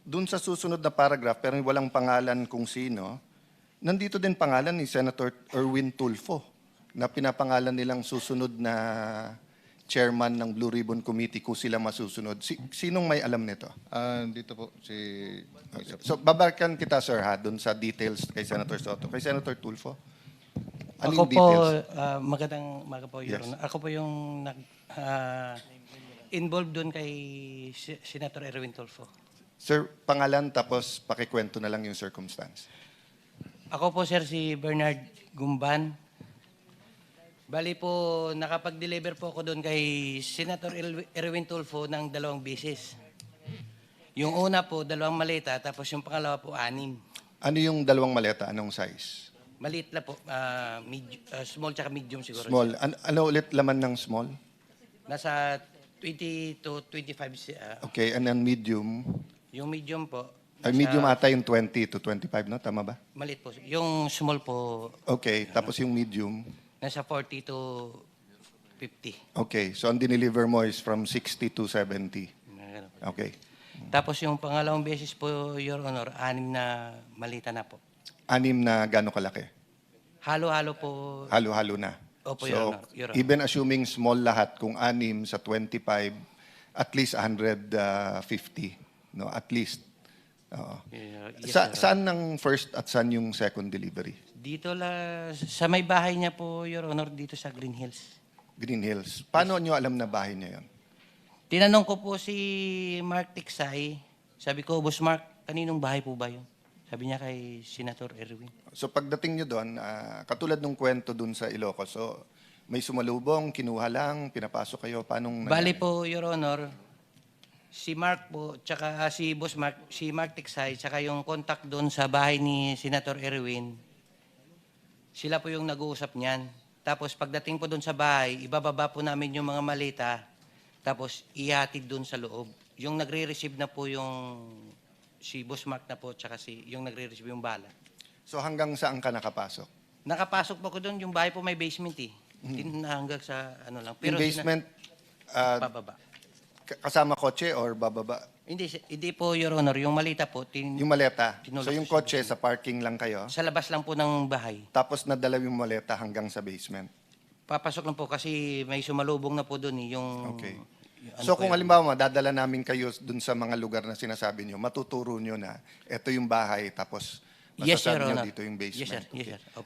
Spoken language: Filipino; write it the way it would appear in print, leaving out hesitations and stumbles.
dun sa susunod na paragraph, pero walang pangalan kung sino, nandito din pangalan ni Senator Erwin Tulfo na pinapangalan nilang susunod na chairman ng Blue Ribbon Committee kung sila masusunod. Sinong may alam nito? Dito po si So, babalikan kita, sir, ha, dun sa details kay Senator Soto. Kay Senator Tulfo, ano Ako yung po, details? magandang umaga po, Your Yes. Honor. Ako po yung involved doon kay Senator Erwin Tulfo. Sir, pangalan tapos pakikwento na lang yung circumstance. Ako po, sir, si Bernard Gumban. Bali po, nakapag-deliver po ako doon kay Senator Erwin Tulfo ng 2 beses. Yung una po, 2 maleta, tapos yung pangalawa po, 6. Ano yung 2 maleta? Anong size? Maliit na po, small tsaka medium siguro. Small. Ano ulit laman ng small? Nasa 20 to 25. Okay, and then medium. Yung medium po, Ay, medium ata yung 20 to 25, no? Tama ba? maliit po. Yung small po, Okay, tapos yung medium. nasa 40 to 50. Okay, so ang dineliver mo is from 60 to 70. Ganun. Okay. Tapos yung pangalawang beses po, Your Honor, 6 na malita na po. 6 na gano'ng kalaki? Halo-halo po. Halo-halo na. Opo, So, Your Honor. Your Honor. even assuming small lahat, kung 6 sa 25, at least 150. No, at least. Oo. Yes, Your Honor. Saan ng first at saan yung second delivery? Dito sa may bahay niya po, Your Honor, dito sa Green Hills. Green Hills. Paano nyo alam na bahay niya yon? Tinanong ko po si Mark Tiksay. Sabi ko, Boss Mark, kaninong bahay po ba yun? Sabi niya kay Senator Erwin. So pagdating nyo doon, katulad ng kwento doon sa Ilocos, so may sumalubong, kinuha lang, pinapasok kayo, paanong Bali nangyari? po, Your Honor, si Mark po, tsaka si Boss Mark, si Mark Tiksay, tsaka yung contact doon sa bahay ni Senator Erwin, sila po yung nag-uusap niyan. Tapos pagdating po doon sa bahay, ibababa po namin yung mga malita, tapos ihatid doon sa loob. Yung nagre-receive na po yung si Boss Mark na po, tsaka yung nagre-receive yung bala. So hanggang saan ka nakapasok? Nakapasok po ko doon, yung bahay po may basement eh. Hanggang sa ano lang. Yung basement, Pababa. kasama kotse or bababa? Hindi po, Your Honor, yung malita po, Yung maleta. Tinulak So yung sa kotse sa parking lang kayo, sa labas lang po ng bahay. tapos nadala yung maleta hanggang sa basement. Papasok lang po kasi may sumalubong na po doon eh, yung... Okay. yung ano So po kung yun. halimbawa madadala namin kayo dun sa mga lugar na sinasabi nyo, matuturo nyo na ito yung bahay tapos Yes, Your masasabi nyo Honor. dito yung basement. Yes, sir. Yes, Okay. sir. Opo.